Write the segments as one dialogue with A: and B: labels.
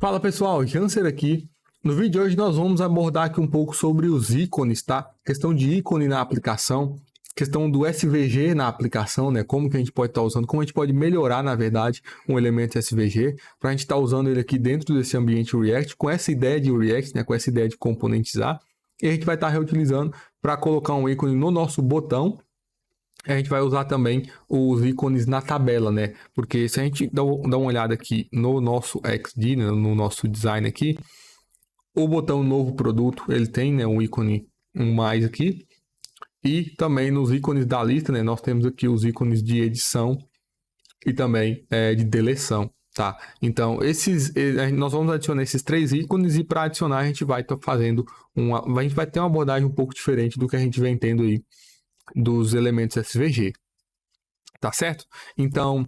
A: Fala pessoal, Janser aqui. No vídeo de hoje nós vamos abordar aqui um pouco sobre os ícones, tá? Questão de ícone na aplicação, questão do SVG na aplicação, né? Como que a gente pode estar usando, como a gente pode melhorar, na verdade, um elemento SVG, para a gente estar usando ele aqui dentro desse ambiente React, com essa ideia de React, né? Com essa ideia de componentizar, e a gente vai estar reutilizando para colocar um ícone no nosso botão. A gente vai usar também os ícones na tabela, né? Porque se a gente dá uma olhada aqui no nosso XD, né? No nosso design aqui, o botão novo produto, ele tem, né, um ícone mais aqui. E também nos ícones da lista, né? Nós temos aqui os ícones de edição e também de deleção, tá? Então, nós vamos adicionar esses três ícones e para adicionar a gente vai estar fazendo a gente vai ter uma abordagem um pouco diferente do que a gente vem tendo aí dos elementos SVG, tá certo? Então,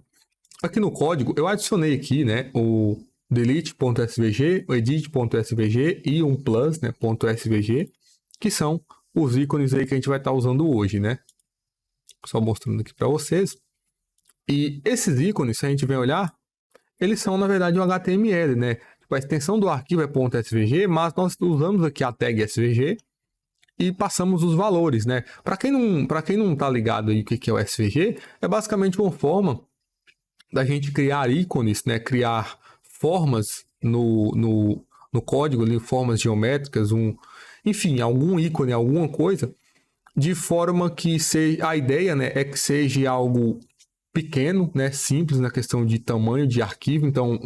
A: aqui no código eu adicionei aqui, né, o delete.svg, o edit.svg e um plus, né, .svg, que são os ícones aí que a gente vai estar usando hoje, né? Só mostrando aqui para vocês. E esses ícones, se a gente vem olhar, eles são na verdade um HTML, né? Tipo, a extensão do arquivo é .svg, mas nós usamos aqui a tag svg e passamos os valores, né? Para quem não tá ligado aí o que é o SVG, é basicamente uma forma da gente criar ícones, né? Criar formas no código, ali, formas geométricas, enfim, algum ícone, alguma coisa, de forma que a ideia, né, é que seja algo pequeno, né, simples na questão de tamanho de arquivo. Então,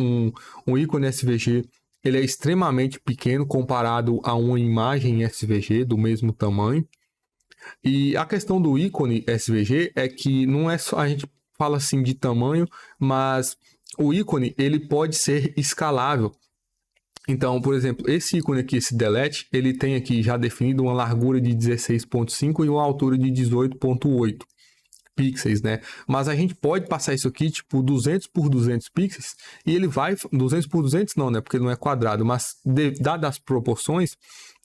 A: um ícone SVG ele é extremamente pequeno comparado a uma imagem SVG do mesmo tamanho. E a questão do ícone SVG é que não é só a gente fala assim de tamanho, mas o ícone ele pode ser escalável. Então, por exemplo, esse ícone aqui, esse delete, ele tem aqui já definido uma largura de 16.5 e uma altura de 18.8 pixels, né? Mas a gente pode passar isso aqui, tipo, 200 por 200 pixels, e ele vai, 200 por 200 não, né? Porque ele não é quadrado, mas dadas as proporções,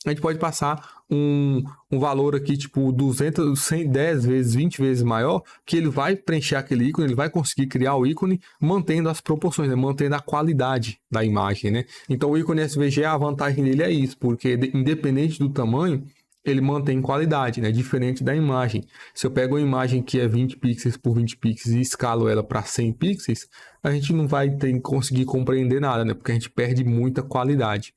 A: a gente pode passar um valor aqui, tipo, 200, 110 vezes, 20 vezes maior, que ele vai preencher aquele ícone, ele vai conseguir criar o ícone mantendo as proporções, né? Mantendo a qualidade da imagem, né? Então, o ícone SVG, a vantagem dele é isso, porque independente do tamanho, ele mantém qualidade, né? Diferente da imagem. Se eu pego uma imagem que é 20 pixels por 20 pixels e escalo ela para 100 pixels, a gente não vai conseguir compreender nada, né? Porque a gente perde muita qualidade.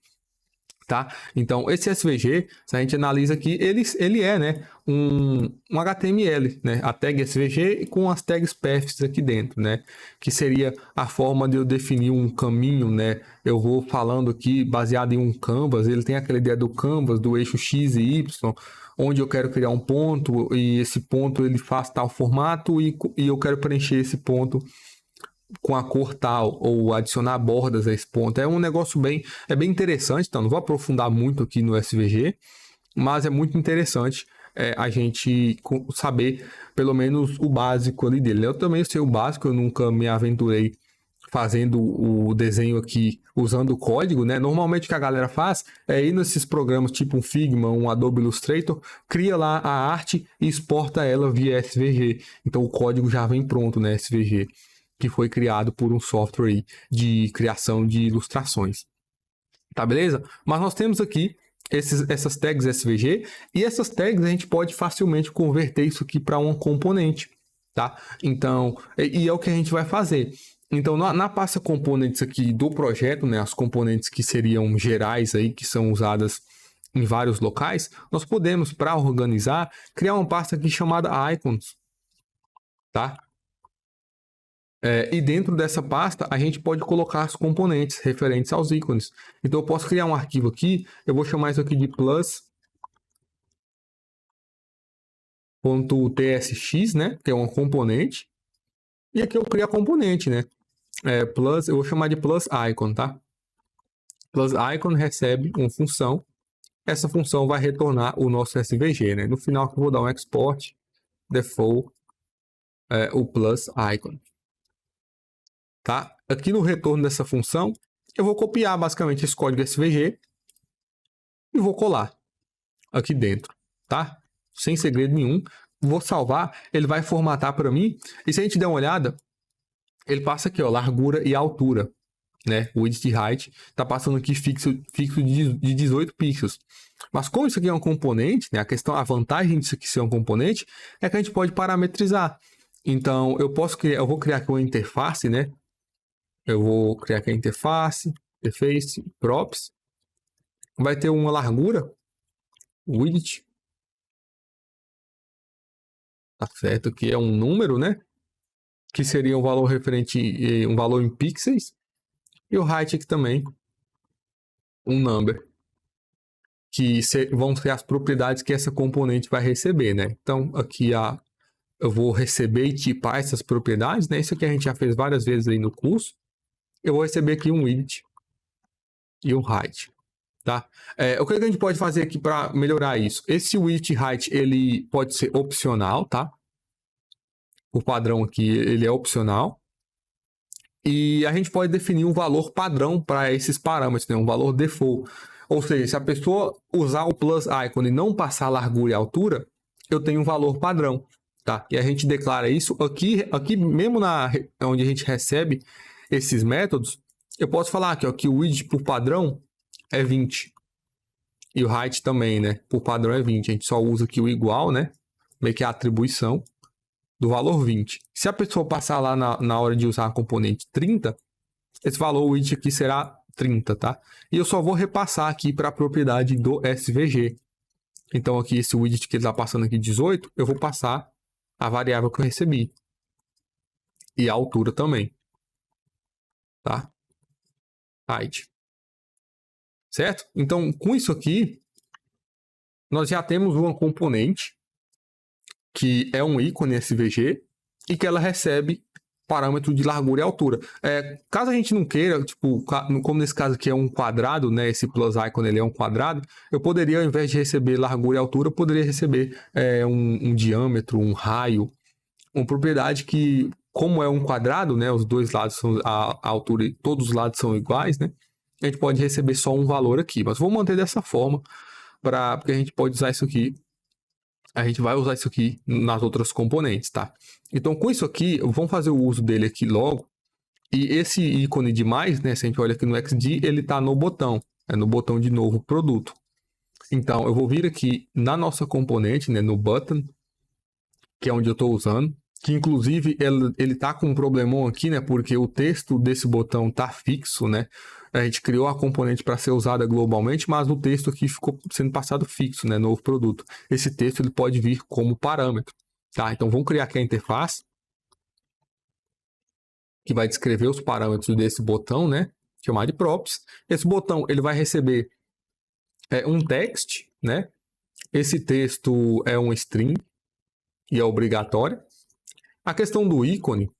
A: Tá? Então, esse SVG, se a gente analisa aqui, ele é, né, um HTML, né, a tag SVG com as tags paths aqui dentro, né, que seria a forma de eu definir um caminho, né, eu vou falando aqui baseado em um canvas, ele tem aquela ideia do canvas, do eixo X e Y, onde eu quero criar um ponto e esse ponto ele faz tal formato e eu quero preencher esse ponto com a cor tal, ou adicionar bordas a esse ponto. É um negócio bem interessante, então não vou aprofundar muito aqui no SVG, mas é muito interessante a gente saber pelo menos o básico ali dele. Eu também sei o básico, eu nunca me aventurei fazendo o desenho aqui usando o código, né? Normalmente o que a galera faz é ir nesses programas tipo um Figma, um Adobe Illustrator, cria lá a arte e exporta ela via SVG. Então o código já vem pronto, né? SVG, que foi criado por um software de criação de ilustrações. Tá, beleza? Mas nós temos aqui essas tags SVG, e essas tags a gente pode facilmente converter isso aqui para um componente, tá? Então, e é o que a gente vai fazer. Então, na pasta componentes aqui do projeto, né, as componentes que seriam gerais aí, que são usadas em vários locais, nós podemos, para organizar, criar uma pasta aqui chamada icons, tá? E dentro dessa pasta, a gente pode colocar as componentes referentes aos ícones. Então, eu posso criar um arquivo aqui, eu vou chamar isso aqui de plus.tsx, né? Que é uma componente. E aqui eu crio a componente, né? Eu vou chamar de plus icon, tá? Plus icon recebe uma função. Essa função vai retornar o nosso SVG, né? No final, eu vou dar um export default o plus icon. Tá? Aqui no retorno dessa função, eu vou copiar basicamente esse código SVG e vou colar aqui dentro, tá? Sem segredo nenhum. Vou salvar, ele vai formatar para mim. E se a gente der uma olhada, ele passa aqui, ó, largura e altura. né? O widget height está passando aqui fixo de 18 pixels. Mas como isso aqui é um componente, né? A vantagem disso aqui ser um componente é que a gente pode parametrizar. Então, eu vou criar aqui uma interface, né? Eu vou criar aqui a interface props. Vai ter uma largura, width, tá certo? Que é um número, né? Que seria um valor referente, um valor em pixels. E o height aqui também, um number, que vão ser as propriedades que essa componente vai receber, né? Então, aqui eu vou receber e tipar essas propriedades, né? Isso aqui a gente já fez várias vezes aí no curso. Eu vou receber aqui um width e um height, tá? O que a gente pode fazer aqui para melhorar isso? Esse width e height, ele pode ser opcional, tá? O padrão aqui, ele é opcional. E a gente pode definir um valor padrão para esses parâmetros, né? Um valor default. Ou seja, se a pessoa usar o plus icon e não passar a largura e altura, eu tenho um valor padrão, tá? E a gente declara isso aqui mesmo onde a gente recebe esses métodos, eu posso falar aqui, ó, que o width por padrão é 20. E o height também, né? Por padrão é 20. A gente só usa aqui o igual, né? Meio que a atribuição do valor 20. Se a pessoa passar lá na hora de usar a componente 30, esse valor width aqui será 30, tá? E eu só vou repassar aqui para a propriedade do SVG. Então aqui esse width que ele está passando aqui 18, eu vou passar a variável que eu recebi. E a altura também. Tá? Height. Certo? Então com isso aqui, nós já temos uma componente que é um ícone SVG e que ela recebe parâmetro de largura e altura. Caso a gente não queira, tipo, como nesse caso aqui é um quadrado, né? Esse plus icon ele é um quadrado, eu poderia, ao invés de receber largura e altura, eu poderia receber um diâmetro, um raio, uma propriedade que, como é um quadrado, né? Os dois lados são a altura e todos os lados são iguais, né? A gente pode receber só um valor aqui, mas vou manter dessa forma, porque a gente pode usar isso aqui. A gente vai usar isso aqui nas outras componentes, tá? Então, com isso aqui, vamos fazer o uso dele aqui logo. E esse ícone de mais, né? Se a gente olha aqui no XD, ele está no botão. É no botão de novo produto. Então, eu vou vir aqui na nossa componente, né? No button, que é onde eu estou usando. Que, inclusive, ele tá com um problemão aqui, né? Porque o texto desse botão tá fixo, né? A gente criou a componente para ser usada globalmente, mas o texto aqui ficou sendo passado fixo, né? Novo produto. Esse texto ele pode vir como parâmetro, tá? Então vamos criar aqui a interface que vai descrever os parâmetros desse botão, né? Chamar de props. Esse botão ele vai receber um text, né? Esse texto é um string e é obrigatório. A questão do ícone,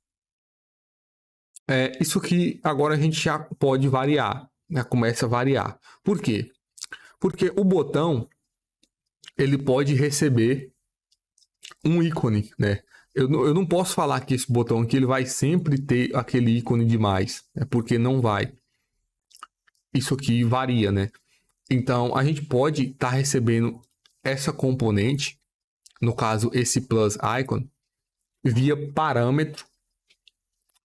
A: isso aqui agora a gente já pode variar, né? Começa a variar. Por quê? Porque o botão ele pode receber um ícone, né? Eu não posso falar que esse botão aqui ele vai sempre ter aquele ícone de mais, né? Porque não vai. Isso aqui varia, né? Então a gente pode estar recebendo essa componente, no caso esse plus icon, via parâmetro.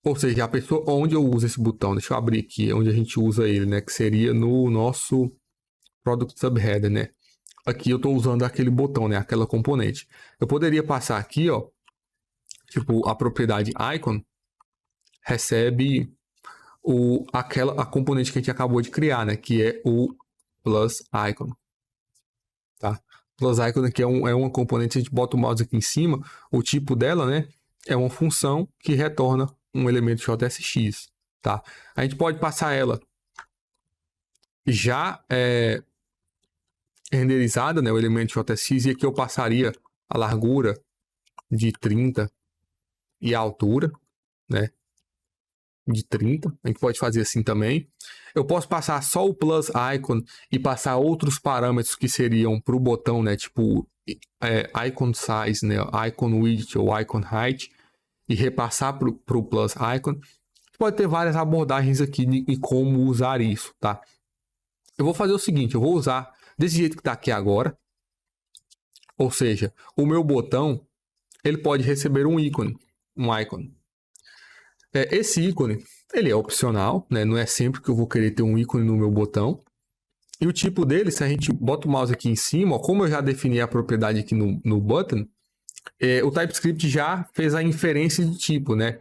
A: Ou seja, a pessoa onde eu uso esse botão, deixa eu abrir aqui onde a gente usa ele, né? Que seria no nosso Product Subheader, né? Aqui eu estou usando aquele botão, né? Aquela componente. Eu poderia passar aqui, ó. Tipo, a propriedade icon recebe a componente que a gente acabou de criar, né? Que é o plus icon. Tá? Plus icon aqui é uma componente, a gente bota o mouse aqui em cima, o tipo dela, né? É uma função que retorna um elemento JSX, tá? A gente pode passar ela já renderizada, né? O elemento JSX, e aqui eu passaria a largura de 30 e a altura, né? De 30. A gente pode fazer assim também. Eu posso passar só o plus icon e passar outros parâmetros que seriam para o botão, né? Tipo icon size, né? Icon width ou icon height, e repassar para o plus icon. Pode ter várias abordagens aqui de como usar isso, tá? Eu vou fazer o seguinte, eu vou usar desse jeito que está aqui agora. Ou seja, o meu botão, ele pode receber um ícone, um icon. Esse ícone, ele é opcional, né? Não é sempre que eu vou querer ter um ícone no meu botão. E o tipo dele, se a gente bota o mouse aqui em cima, ó, como eu já defini a propriedade aqui no button, o TypeScript já fez a inferência de tipo, né?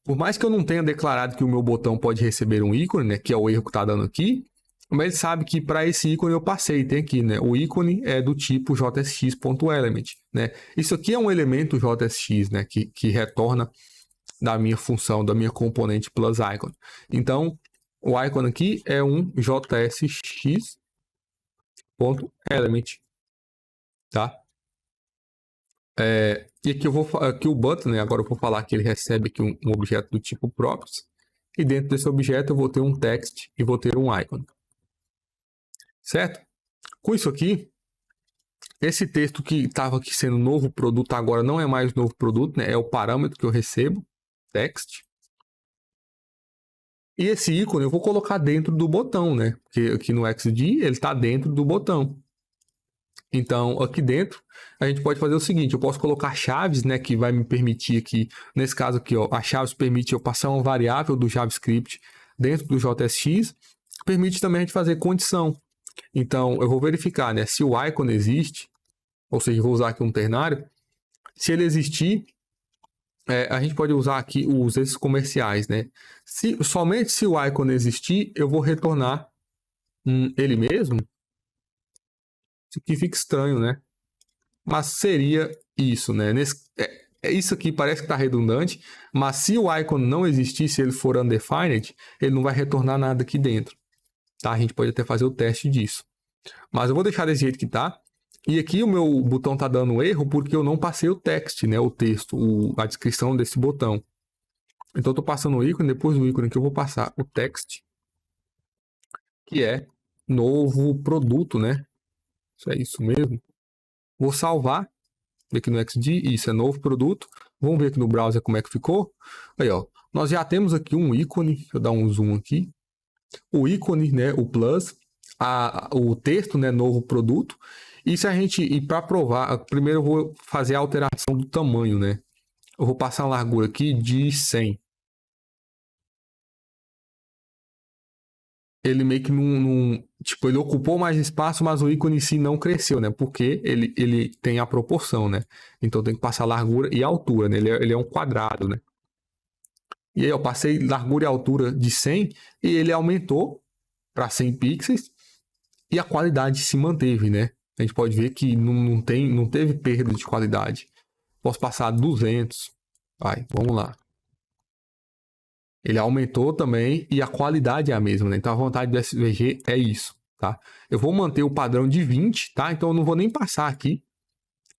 A: Por mais que eu não tenha declarado que o meu botão pode receber um ícone, né? Que é o erro que está dando aqui, mas ele sabe que para esse ícone eu passei, tem aqui, né? O ícone é do tipo JSX.element, né? Isso aqui é um elemento JSX, né? Que retorna da minha função, da minha componente plus icon. Então, o icon aqui é um JSX.element, tá? E aqui o button, né? Agora eu vou falar que ele recebe aqui um objeto do tipo props. E dentro desse objeto eu vou ter um text e vou ter um icon. Certo? Com isso aqui, esse texto que estava aqui sendo novo produto agora não é mais novo produto, né? É o parâmetro que eu recebo, text. E esse ícone eu vou colocar dentro do botão, né? Porque aqui no XD ele está dentro do botão. Então, aqui dentro, a gente pode fazer o seguinte, eu posso colocar chaves, né, que vai me permitir aqui, nesse caso aqui, ó, a chaves permite eu passar uma variável do JavaScript dentro do JSX, permite também a gente fazer condição. Então, eu vou verificar, né, se o icon existe, ou seja, vou usar aqui um ternário, se ele existir, a gente pode usar aqui os esses comerciais, né? Somente se o icon existir, eu vou retornar ele mesmo. Isso aqui fica estranho, né? Mas seria isso, né? Isso aqui parece que está redundante, mas se o icon não existir, se ele for undefined, ele não vai retornar nada aqui dentro. Tá? A gente pode até fazer o teste disso. Mas eu vou deixar desse jeito que tá. E aqui o meu botão está dando erro porque eu não passei o text, né? O texto, a descrição desse botão. Então eu estou passando o ícone, depois do ícone que eu vou passar o text, que é novo produto, né? Isso é isso mesmo. Vou salvar aqui no XD, isso é novo produto. Vamos ver aqui no browser como é que ficou. Aí, ó, nós já temos aqui um ícone, deixa eu dar um zoom aqui. O ícone, né, o plus, o texto, né, novo produto. E se a gente ir para provar, primeiro eu vou fazer a alteração do tamanho, né? Eu vou passar a largura aqui de 100. Ele meio que tipo, ele ocupou mais espaço, mas o ícone em si não cresceu, né? Porque ele tem a proporção, né? Então tem que passar a largura e a altura, né? Ele é um quadrado, né? E aí eu passei largura e altura de 100 e ele aumentou para 100 pixels e a qualidade se manteve, né? A gente pode ver que não teve perda de qualidade. Posso passar 200. Vai, vamos lá. Ele aumentou também e a qualidade é a mesma, né? Então a vantagem do SVG é isso, tá? Eu vou manter o padrão de 20, tá? Então eu não vou nem passar aqui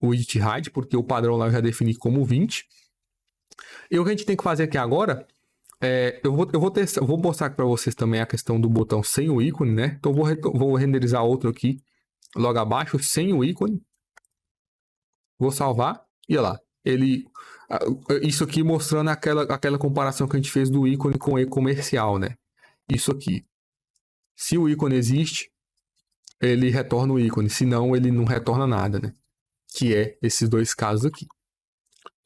A: o edit height, porque o padrão lá eu já defini como 20. E o que a gente tem que fazer aqui agora eu vou mostrar para vocês também a questão do botão sem o ícone, né? Então vou renderizar outro aqui logo abaixo sem o ícone. Vou salvar e olha lá. Isso aqui mostrando aquela comparação que a gente fez do ícone com o e-comercial, né? Isso aqui. Se o ícone existe, ele retorna o ícone. Se não, ele não retorna nada, né? Que é esses dois casos aqui.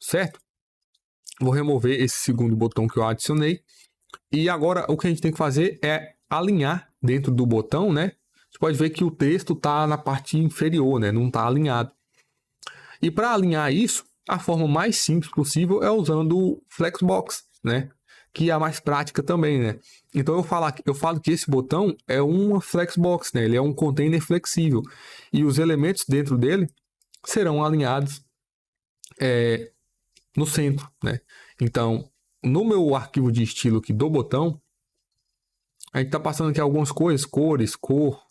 A: Certo? Vou remover esse segundo botão que eu adicionei. E agora o que a gente tem que fazer é alinhar dentro do botão, né? Você pode ver que o texto está na parte inferior, né? Não está alinhado. E para alinhar isso, a forma mais simples possível é usando o Flexbox, né? Que é a mais prática também, né? Então eu falo que esse botão é uma Flexbox, né? Ele é um container flexível. E os elementos dentro dele serão alinhados no centro, né? Então, no meu arquivo de estilo aqui do botão, a gente está passando aqui algumas coisas, cores, cor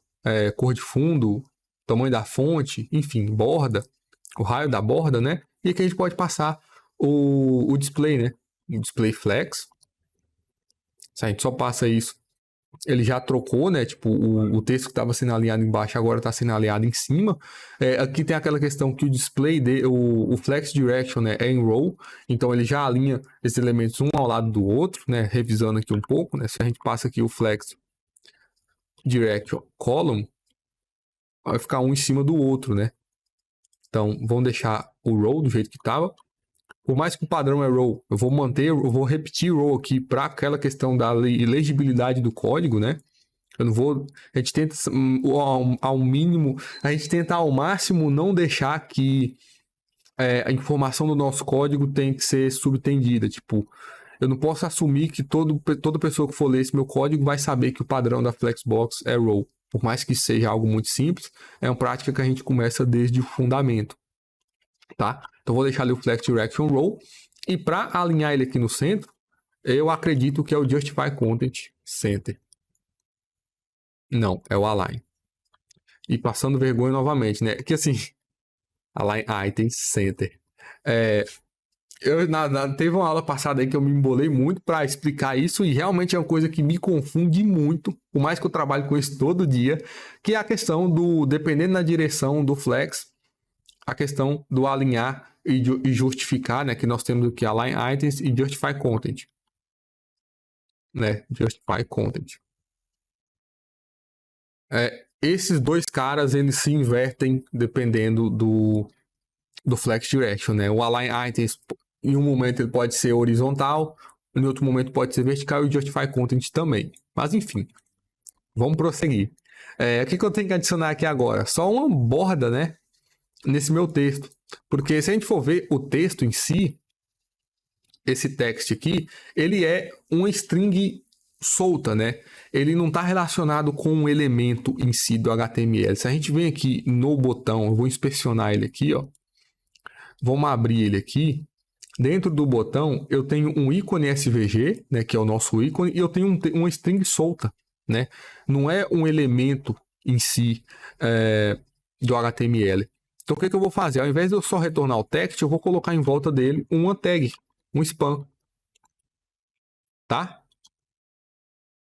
A: de fundo, tamanho da fonte, enfim, borda, o raio da borda, né? E aqui a gente pode passar o display, né? O display flex. Se a gente só passa isso, ele já trocou, né? Tipo, o texto que estava sendo alinhado embaixo agora está sendo alinhado em cima. Aqui tem aquela questão que o display, o flex direction, né, é em row, então ele já alinha esses elementos um ao lado do outro, né? Revisando aqui um pouco, né? Se a gente passa aqui o flex direction column, vai ficar um em cima do outro, né? Então, vamos deixar o row do jeito que estava. Por mais que o padrão é row, eu vou repetir row aqui para aquela questão da legibilidade do código, né? Eu não vou. A gente tenta ao mínimo, a gente tenta ao máximo não deixar que a informação do nosso código tem que ser subtendida. Tipo, eu não posso assumir que toda pessoa que for ler esse meu código vai saber que o padrão da Flexbox é row. Por mais que seja algo muito simples, é uma prática que a gente começa desde o fundamento. Tá? Então vou deixar ali o Flex Direction Row. E para alinhar ele aqui no centro, eu acredito que é o Justify Content Center. Não, é o Align. E passando vergonha novamente, né? Que assim, Align Items Center. Teve uma aula passada aí que eu me embolei muito para explicar isso e realmente é uma coisa que me confunde muito, por mais que eu trabalhe com isso todo dia, que é a questão do, dependendo da direção do Flex, a questão do alinhar e justificar, né? Que nós temos aqui Align Items e Justify Content. Né? Justify Content. Esses dois caras, eles se invertem dependendo do Flex Direction, né? O Align Items, em um momento ele pode ser horizontal, em outro momento pode ser vertical e o Justify Content também. Mas enfim, vamos prosseguir. O que eu tenho que adicionar aqui agora? Só uma borda, né? Nesse meu texto. Porque se a gente for ver o texto em si, esse text aqui, ele é uma string solta, né? Ele não está relacionado com um elemento em si do HTML. Se a gente vem aqui no botão, eu vou inspecionar ele aqui, ó. Vamos abrir ele aqui. Dentro do botão, eu tenho um ícone SVG, né, que é o nosso ícone, e eu tenho uma string solta, né? Não é um elemento em si do HTML. Então, o que eu vou fazer? Ao invés de eu só retornar o text, eu vou colocar em volta dele uma tag, um spam, tá?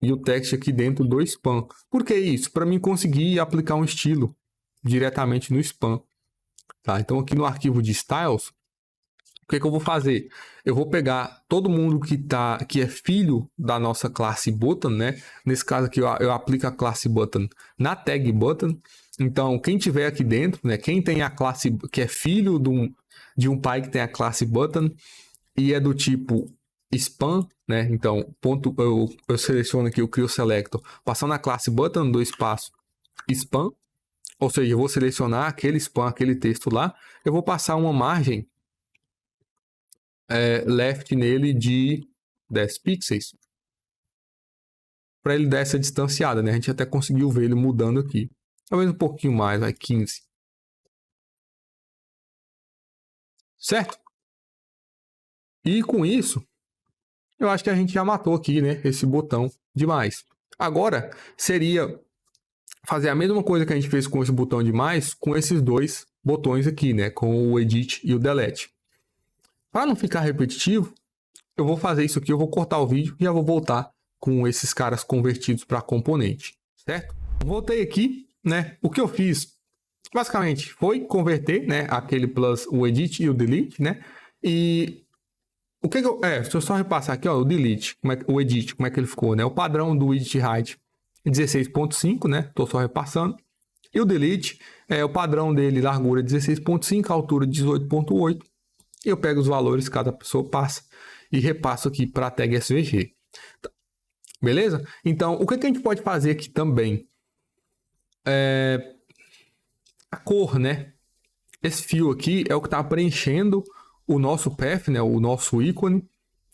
A: E o text aqui dentro do spam. Por que isso? Para mim conseguir aplicar um estilo diretamente no spam. Tá? Então, aqui no arquivo de styles, o que eu vou fazer? Eu vou pegar todo mundo que é filho da nossa classe button, né? Nesse caso aqui, eu aplico a classe button na tag button. Então, quem tiver aqui dentro, né? Quem tem a classe, que é filho de um pai que tem a classe button e é do tipo spam, né? Então, eu seleciono aqui, eu crio o selector, passando a classe button do espaço spam, ou seja, eu vou selecionar aquele spam, aquele texto lá, eu vou passar uma margem left nele de 10 pixels para ele dar essa distanciada, né? A gente até conseguiu ver ele mudando aqui. Talvez um pouquinho mais, vai 15. Certo? E com isso, eu acho que a gente já matou aqui, né? Esse botão demais. Agora, seria fazer a mesma coisa que a gente fez com esse botão de mais, com esses dois botões aqui, né? Com o Edit e o Delete. Para não ficar repetitivo, eu vou fazer isso aqui, eu vou cortar o vídeo e já vou voltar com esses caras convertidos para componente, certo? Voltei aqui, né? O que eu fiz, basicamente, foi converter, né? Aquele plus o Edit e o Delete, né? E o que eu... deixa eu só repassar aqui, ó, o Delete, o Edit, como é que ele ficou, né? O padrão do Edit Height 16.5, né? Tô só repassando. E o Delete, o padrão dele, largura 16.5, altura 18.8. E eu pego os valores que cada pessoa passa e repasso aqui para a tag SVG. Beleza? Então, o que a gente pode fazer aqui também? A cor, né? Esse fio aqui é o que está preenchendo o nosso path, né? O nosso ícone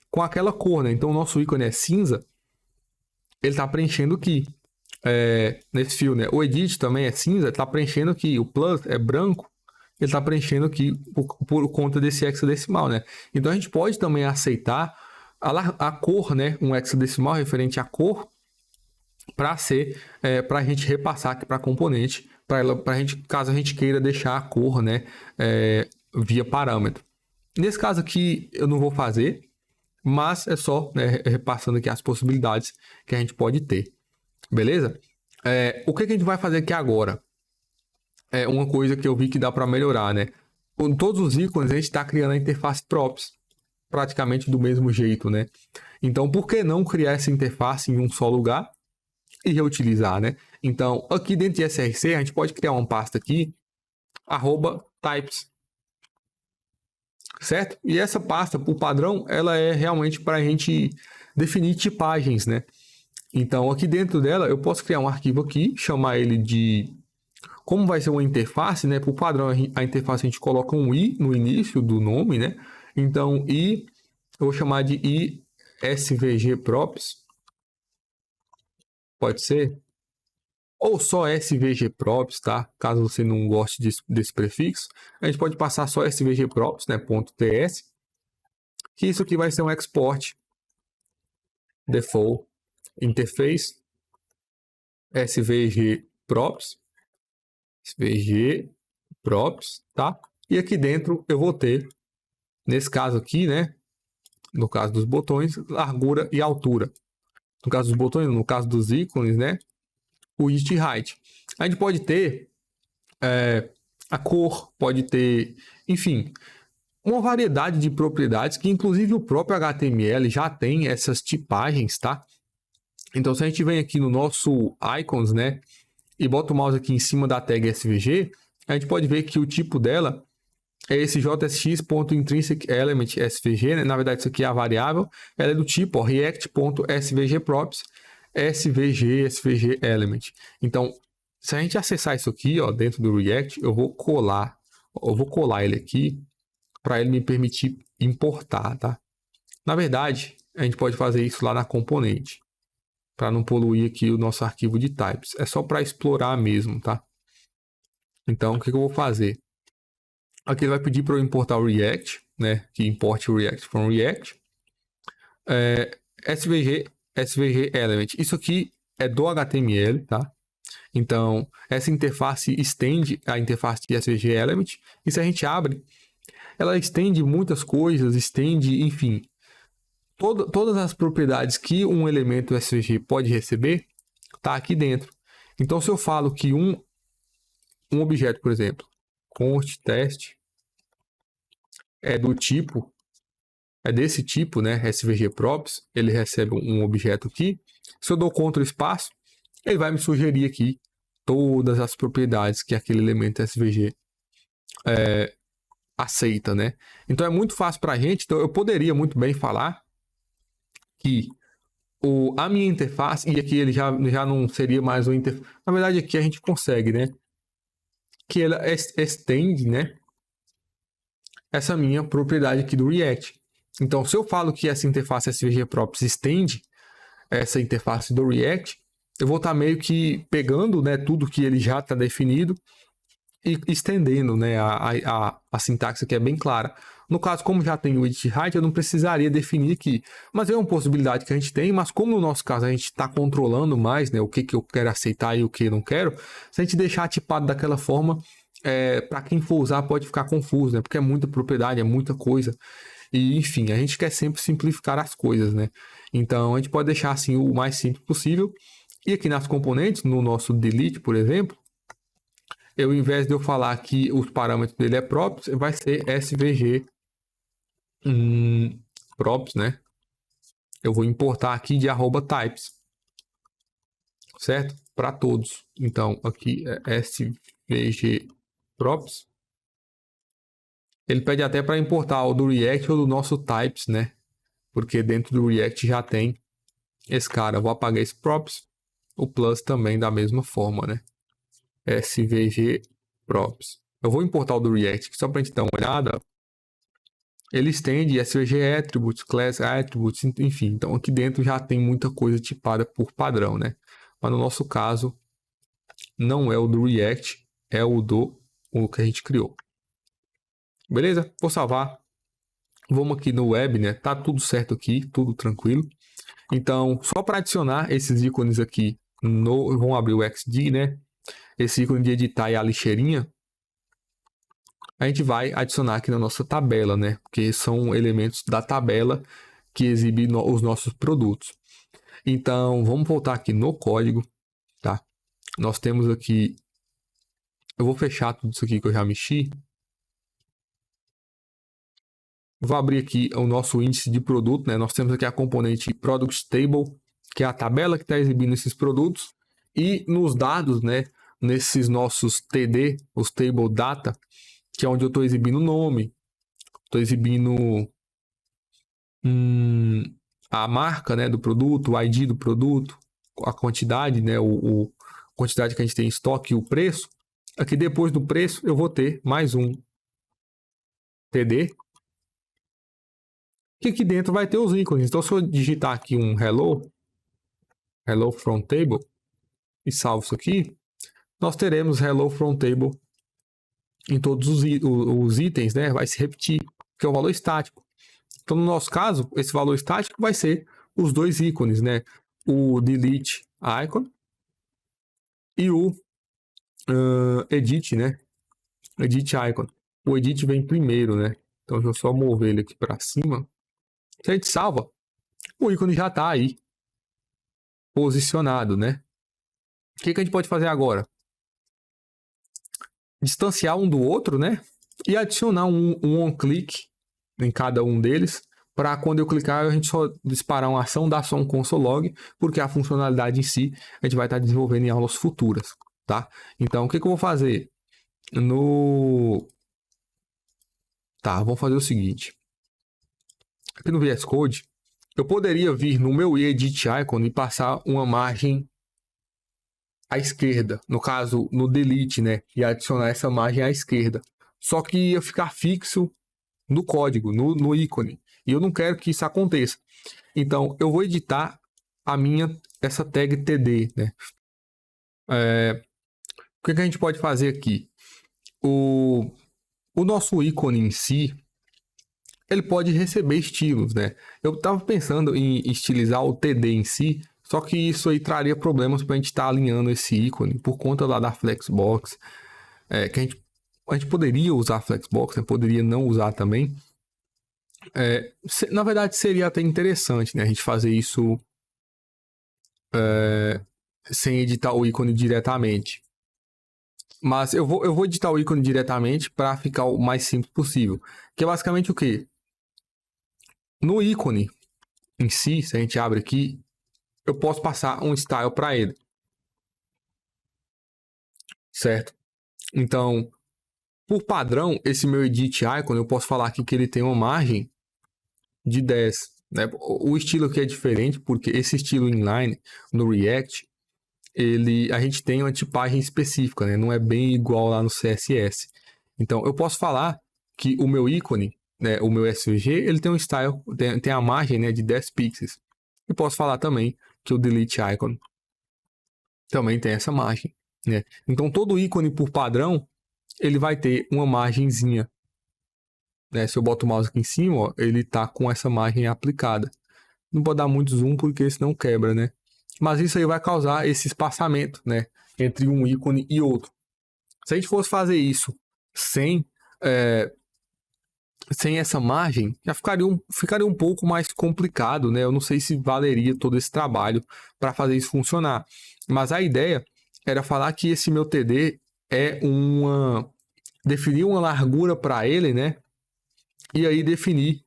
A: com aquela cor, né? Então, o nosso ícone é cinza. Ele está preenchendo aqui. Nesse fio, né? O edit também é cinza, está preenchendo aqui. O plus é branco, ele está preenchendo aqui por conta desse hexadecimal, né? Então a gente pode também aceitar a cor, né? Um hexadecimal referente à cor para ser para a gente repassar aqui para a componente, caso a gente queira deixar a cor, né? Via parâmetro. Nesse caso aqui eu não vou fazer, mas é só, né, repassando aqui as possibilidades que a gente pode ter. Beleza? O que a gente vai fazer aqui agora? É uma coisa que eu vi que dá para melhorar, né? Com todos os ícones, a gente está criando a interface props, praticamente do mesmo jeito, né? Então, por que não criar essa interface em um só lugar e reutilizar, né? Então, aqui dentro de SRC, a gente pode criar uma pasta aqui, @types. certo? E essa pasta, por padrão, ela é realmente para a gente definir tipagens, né? Então, aqui dentro dela, eu posso criar um arquivo aqui, chamar ele de... Como vai ser uma interface, né? Por padrão, a interface a gente coloca um i no início do nome, né? Então, eu vou chamar de isvg props, pode ser? Ou só svg props, tá? Caso você não goste desse prefixo, a gente pode passar só svg props, né? .ts, que isso aqui vai ser um export default interface svg props, tá? E aqui dentro eu vou ter, nesse caso aqui, né? No caso dos botões, largura e altura. No caso dos botões, no caso dos ícones, né? O width e height. A gente pode ter a cor, pode ter, enfim, uma variedade de propriedades que inclusive o próprio HTML já tem essas tipagens, tá? Então, se a gente vem aqui no nosso icons, né, e bota o mouse aqui em cima da tag SVG, a gente pode ver que o tipo dela é esse JSX.Intrinsic_Element SVG, né? Na verdade, isso aqui é a variável, ela é do tipo react.svgprops SVG Element. Então, se a gente acessar isso aqui, ó, dentro do React, eu vou colar ele aqui para ele me permitir importar, tá? Na verdade, a gente pode fazer isso lá na componente, para não poluir aqui o nosso arquivo de types. É só para explorar mesmo, tá? Então, o que eu vou fazer? Aqui ele vai pedir para eu importar o React, né? Que importe o React from React. SVG Element. Isso aqui é do HTML, tá? Então, essa interface estende a interface de SVG Element. E se a gente abre, ela estende muitas coisas, enfim, todas as propriedades que um elemento SVG pode receber, tá aqui dentro. Então, se eu falo que um objeto, por exemplo, const test é do tipo, é desse tipo, né, SVG props, ele recebe um objeto aqui. Se eu dou Ctrl espaço, ele vai me sugerir aqui todas as propriedades que aquele elemento SVG aceita, né? Então é muito fácil para a gente. Então eu poderia muito bem falar que a minha interface, e aqui ele já não seria mais uma interface. Na verdade, aqui a gente consegue, né? Que ela estende, né? Essa minha propriedade aqui do React. Então, se eu falo que essa interface SVG props estende essa interface do React, eu vou estar meio que pegando, né, tudo que ele já está definido e estendendo, né, a sintaxe aqui é bem clara. No caso, como já tem o width e height, eu não precisaria definir aqui. Mas é uma possibilidade que a gente tem, mas como no nosso caso a gente está controlando mais, né, o que eu quero aceitar e o que eu não quero, se a gente deixar tipado daquela forma, para quem for usar pode ficar confuso, né, porque é muita propriedade, é muita coisa. E, enfim, a gente quer sempre simplificar as coisas, né? Então, a gente pode deixar assim o mais simples possível. E aqui nas componentes, no nosso delete, por exemplo, ao invés de eu falar que os parâmetros dele é props, vai ser svg props, né? Eu vou importar aqui de @types, certo? Para todos. Então, aqui é svg props. Ele pede até para importar o do React ou do nosso types, né? Porque dentro do React já tem esse cara. Eu vou apagar esse props. O plus também da mesma forma, né? SVG props. Eu vou importar o do React só para a gente dar uma olhada. Ele estende SVG attributes, class attributes, enfim. Então aqui dentro já tem muita coisa tipada por padrão, né? Mas no nosso caso não é o do React, é o que a gente criou. Beleza? Vou salvar. Vamos aqui no web, né? Tá tudo certo aqui, tudo tranquilo. Então, só para adicionar esses ícones aqui, vamos abrir o XD, né? Esse ícone de editar e a lixeirinha, a gente vai adicionar aqui na nossa tabela, né? Porque são elementos da tabela que exibe os nossos produtos. Então, vamos voltar aqui no código, tá? Nós temos aqui... Eu vou fechar tudo isso aqui que eu já mexi. Vou abrir aqui o nosso índice de produto, né? Nós temos aqui a componente Product Table, que é a tabela que está exibindo esses produtos. E nos dados, né? Nesses nossos TD, os Table Data, que é onde eu estou exibindo o nome, Estou exibindo a marca, né, do produto, o ID do produto, a quantidade, né, quantidade que a gente tem em estoque e o preço. Aqui depois do preço eu vou ter mais um TD, que aqui dentro vai ter os ícones. Então se eu digitar aqui um hello from table e salvo isso aqui, nós teremos hello from table em todos os itens, né? Vai se repetir, que é o valor estático. Então, no nosso caso, esse valor estático vai ser os dois ícones, né? O delete icon e o edit, né? Edit icon. O edit vem primeiro, né? Então, deixa eu só mover ele aqui para cima. Se a gente salva, o ícone já está aí posicionado, né? O que a gente pode fazer agora? Distanciar um do outro, né? E adicionar um on-click em cada um deles, para quando eu clicar a gente só disparar uma ação, dar só um console log, porque a funcionalidade em si a gente vai estar desenvolvendo em aulas futuras, tá? Então, o que eu vou fazer? Vamos fazer o seguinte. Aqui no VS Code, eu poderia vir no meu Edit Icon e passar uma margem à esquerda, no caso, no Delete, né? E adicionar essa margem à esquerda. Só que ia ficar fixo no código, no ícone. E eu não quero que isso aconteça. Então, eu vou editar essa tag TD, né? O que a gente pode fazer aqui? O nosso ícone em si, ele pode receber estilos, né? Eu estava pensando em estilizar o TD em si, só que isso aí traria problemas para a gente estar alinhando esse ícone por conta lá da Flexbox. Que a gente poderia usar a Flexbox, né? Poderia não usar também. Na verdade, seria até interessante, né? A gente fazer isso sem editar o ícone diretamente. Mas eu vou editar o ícone diretamente para ficar o mais simples possível. Que é basicamente o quê? No ícone em si, se a gente abre aqui, eu posso passar um style para ele. Certo? Então, por padrão, esse meu edit icon, eu posso falar aqui que ele tem uma margem de 10. Né? O estilo aqui é diferente, porque esse estilo inline no React, a gente tem uma tipagem específica, né? Não é bem igual lá no CSS. Então, eu posso falar que o meu ícone, né, o meu SVG, ele tem um style, tem a margem, né, de 10 pixels. E posso falar também que o delete icon também tem essa margem, né? Então, todo ícone por padrão, ele vai ter uma margenzinha, né? Se eu boto o mouse aqui em cima, ó, ele tá com essa margem aplicada. Não pode dar muito zoom porque senão quebra, né? Mas isso aí vai causar esse espaçamento, né, entre um ícone e outro. Se a gente fosse fazer isso sem essa margem, já ficaria um pouco mais complicado, né? Eu não sei se valeria todo esse trabalho para fazer isso funcionar. Mas a ideia era falar que esse meu TD é definir uma largura para ele, né? E aí definir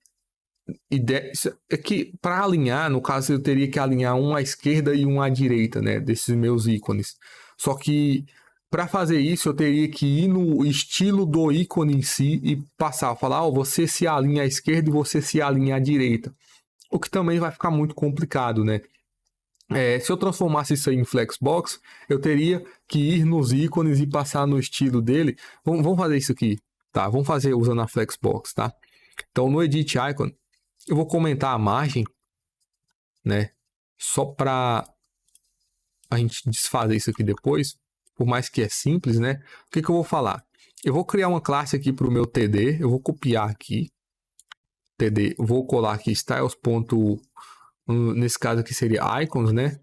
A: é que para alinhar, no caso, eu teria que alinhar um à esquerda e um à direita, né, desses meus ícones. Só que para fazer isso, eu teria que ir no estilo do ícone em si e falar, você se alinha à esquerda e você se alinha à direita. O que também vai ficar muito complicado, né? Se eu transformasse isso aí em Flexbox, eu teria que ir nos ícones e passar no estilo dele. Vamos fazer isso aqui, tá? Vamos fazer usando a Flexbox, tá? Então, no Edit Icon, eu vou comentar a margem, né? Só para a gente desfazer isso aqui depois, por mais que é simples, né? O que eu vou falar? Eu vou criar uma classe aqui para o meu TD, eu vou copiar aqui, TD, vou colar aqui styles. Nesse caso aqui seria icons, né?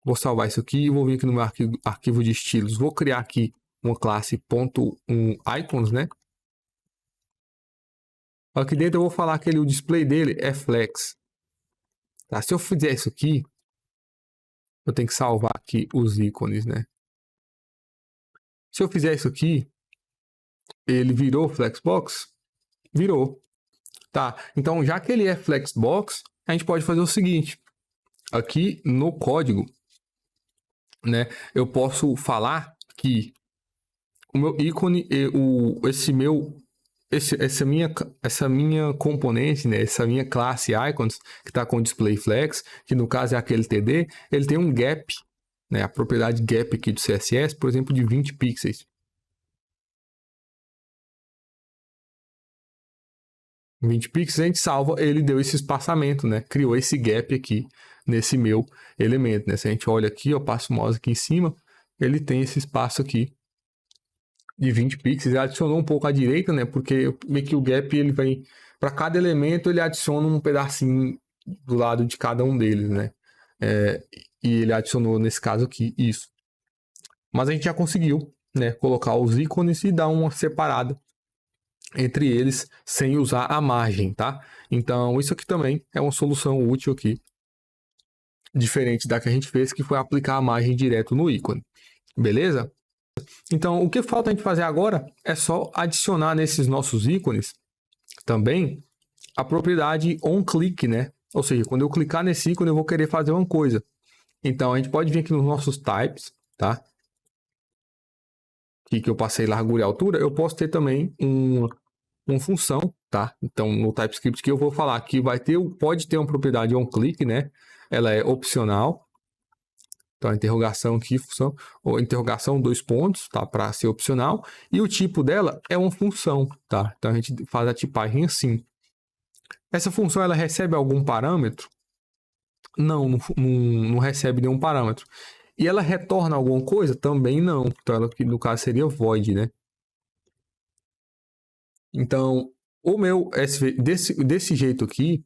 A: Vou salvar isso aqui e vou vir aqui no meu arquivo de estilos. Vou criar aqui uma classe .icons, né? Aqui dentro eu vou falar que o display dele é flex. Tá? Se eu fizer isso aqui, eu tenho que salvar aqui os ícones, né? Se eu fizer isso aqui, ele virou Flexbox? Virou. Tá, então já que ele é Flexbox, a gente pode fazer o seguinte. Aqui no código, né, eu posso falar que o meu ícone, esse meu essa minha componente, né, essa minha classe icons, que está com display flex, que no caso é aquele TD, ele tem um gap, né, a propriedade gap aqui do CSS, por exemplo, de 20 pixels. 20 pixels, a gente salva, ele deu esse espaçamento, né, criou esse gap aqui nesse meu elemento, né. Se a gente olha aqui, eu passo o mouse aqui em cima, ele tem esse espaço aqui de 20 pixels, adicionou um pouco à direita, né, porque meio que o gap ele vai para cada elemento, ele adiciona um pedacinho do lado de cada um deles, né, e ele adicionou nesse caso aqui isso. Mas a gente já conseguiu, né, colocar os ícones e dar uma separada entre eles sem usar a margem, tá? Então isso aqui também é uma solução útil aqui, diferente da que a gente fez, que foi aplicar a margem direto no ícone, beleza? Então, o que falta a gente fazer agora é só adicionar nesses nossos ícones também a propriedade onClick, né? Ou seja, quando eu clicar nesse ícone, eu vou querer fazer uma coisa. Então, a gente pode vir aqui nos nossos types, tá? Aqui que eu passei largura e altura, eu posso ter também uma função, tá? Então, no TypeScript que eu vou falar que pode ter uma propriedade onClick, né? Ela é opcional. Então, a interrogação aqui, função, ou interrogação, 2 pontos, tá? Para ser opcional. E o tipo dela é uma função, tá? Então, a gente faz a tipagem assim. Essa função, ela recebe algum parâmetro? Não recebe nenhum parâmetro. E ela retorna alguma coisa? Também não. Então, ela, que no caso seria void, né? Então, o meu SV, desse jeito aqui,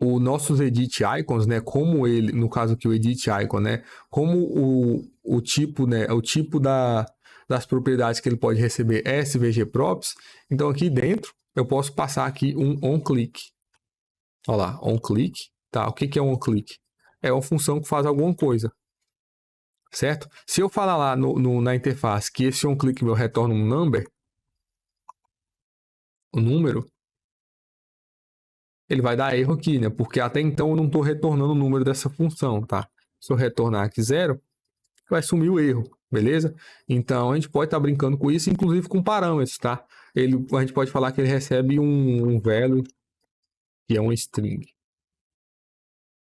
A: os nossos edit icons, né, como ele, no caso aqui o edit icon, né, como o tipo, né, o tipo das propriedades que ele pode receber é SVG props, então aqui dentro eu posso passar aqui um onClick. Olha lá, onClick, tá? O que é um onClick? É uma função que faz alguma coisa, certo? Se eu falar lá na interface que esse onClick meu retorna um number, um número, ele vai dar erro aqui, né? Porque até então eu não estou retornando o número dessa função, tá? Se eu retornar aqui 0, vai sumir o erro, beleza? Então a gente pode estar brincando com isso, inclusive com parâmetros, tá? A gente pode falar que ele recebe um value que é um string.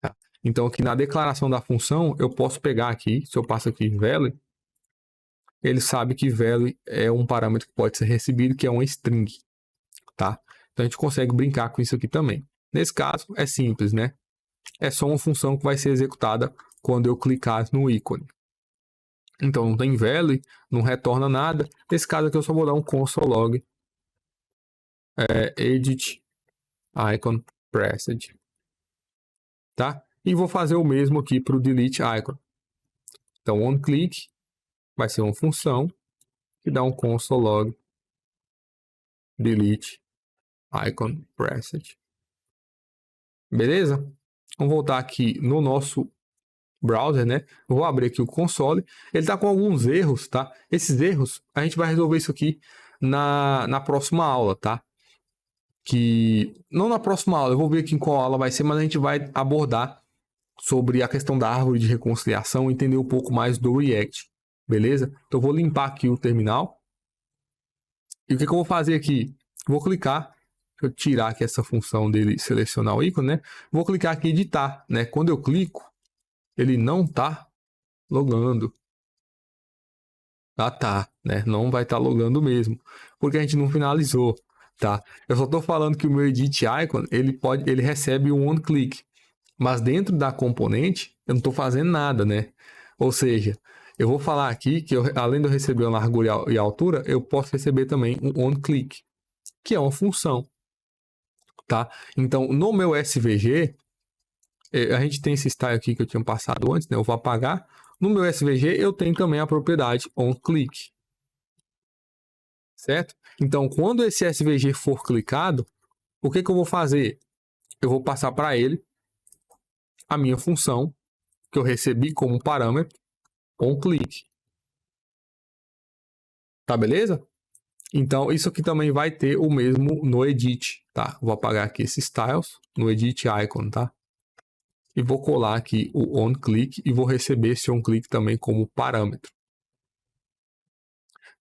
A: Tá? Então aqui na declaração da função, eu posso pegar aqui, se eu passo aqui value, ele sabe que value é um parâmetro que pode ser recebido, que é um string, tá? Então a gente consegue brincar com isso aqui também. Nesse caso, é simples, né? É só uma função que vai ser executada quando eu clicar no ícone. Então não tem value, não retorna nada. Nesse caso aqui eu só vou dar um console log edit icon pressed, tá? E vou fazer o mesmo aqui para o delete icon. Então onClick vai ser uma função que dá um console log delete icon pressed. Beleza? Vamos voltar aqui no nosso browser, né? Eu vou abrir aqui o console. Ele está com alguns erros, tá? Esses erros, a gente vai resolver isso aqui na próxima aula, tá? Que não na próxima aula, eu vou ver aqui em qual aula vai ser, mas a gente vai abordar sobre a questão da árvore de reconciliação, entender um pouco mais do React, beleza? Então eu vou limpar aqui o terminal. E o que eu vou fazer aqui? Vou clicar, deixa eu tirar aqui essa função dele, selecionar o ícone, né? Vou clicar aqui em editar, né? Quando eu clico, ele não está logando. Ah, tá, né? Não vai estar logando mesmo, porque a gente não finalizou, tá? Eu só estou falando que o meu edit icon, ele recebe um onClick, mas dentro da componente eu não estou fazendo nada, né? Ou seja, eu vou falar aqui que além de eu receber uma largura e altura, eu posso receber também um onClick, que é uma função, tá? Então, no meu SVG, a gente tem esse style aqui que eu tinha passado antes, né? Eu vou apagar. No meu SVG, eu tenho também a propriedade onClick, certo? Então, quando esse SVG for clicado, o que eu vou fazer? Eu vou passar para ele a minha função que eu recebi como parâmetro onClick. Tá beleza? Então, isso aqui também vai ter o mesmo no edit, tá? Vou apagar aqui esse styles no edit icon, tá? E vou colar aqui o onClick e vou receber esse onClick também como parâmetro.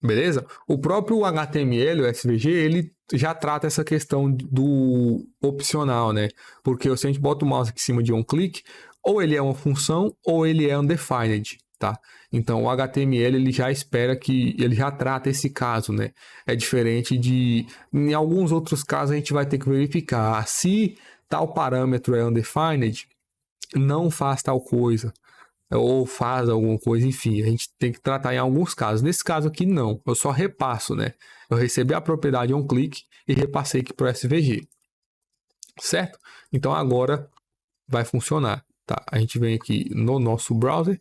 A: Beleza? O próprio HTML, o SVG, ele já trata essa questão do opcional, né? Porque se a gente bota o mouse aqui em cima de um clique, ou ele é uma função ou ele é undefined, tá? Então o HTML ele já espera que ele já trata esse caso, né? É diferente de em alguns outros casos a gente vai ter que verificar se tal parâmetro é undefined, não faz tal coisa ou faz alguma coisa, enfim, a gente tem que tratar em alguns casos. Nesse caso aqui, não, eu só repasso, né? Eu recebi a propriedade on click e repassei aqui para o SVG, certo? Então agora vai funcionar, tá? A gente vem aqui no nosso browser,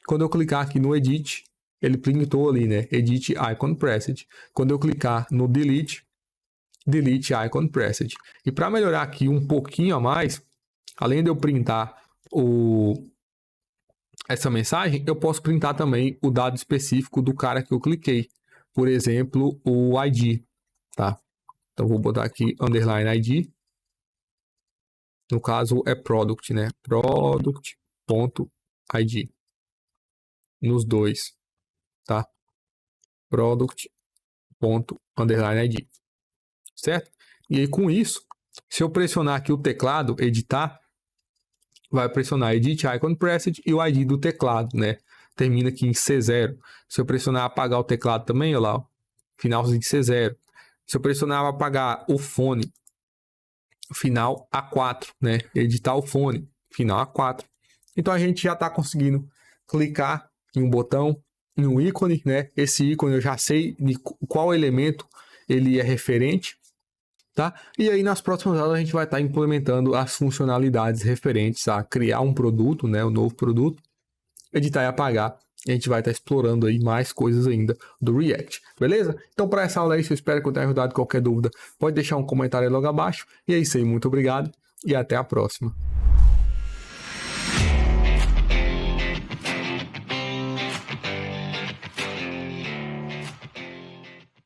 A: quando eu clicar aqui no Edit, ele printou ali, né? Edit Icon Pressed. Quando eu clicar no Delete, Delete Icon Pressed. E para melhorar aqui um pouquinho a mais, além de eu printar essa mensagem, eu posso printar também o dado específico do cara que eu cliquei. Por exemplo, o ID, tá? Então, vou botar aqui underline ID. No caso, é product, né? Product.id. Nos dois, tá? Product.underline ID. Certo? E aí, com isso, se eu pressionar aqui o teclado, editar, vai pressionar Edit Icon Pressed e o ID do teclado, né? Termina aqui em C0. Se eu pressionar apagar o teclado também, olha lá, ó, finalzinho de C0. Se eu pressionar apagar o fone, final A4, né? Editar o fone, final A4. Então a gente já está conseguindo clicar em um botão, em um ícone, né? Esse ícone eu já sei de qual elemento ele é referente, tá? E aí nas próximas aulas a gente vai estar implementando as funcionalidades referentes a criar um produto, né, um novo produto, editar e apagar. E a gente vai estar explorando aí mais coisas ainda do React, beleza? Então para essa aula aí, eu espero que eu tenha ajudado. Qualquer dúvida, pode deixar um comentário aí logo abaixo. E é isso aí, muito obrigado e até a próxima.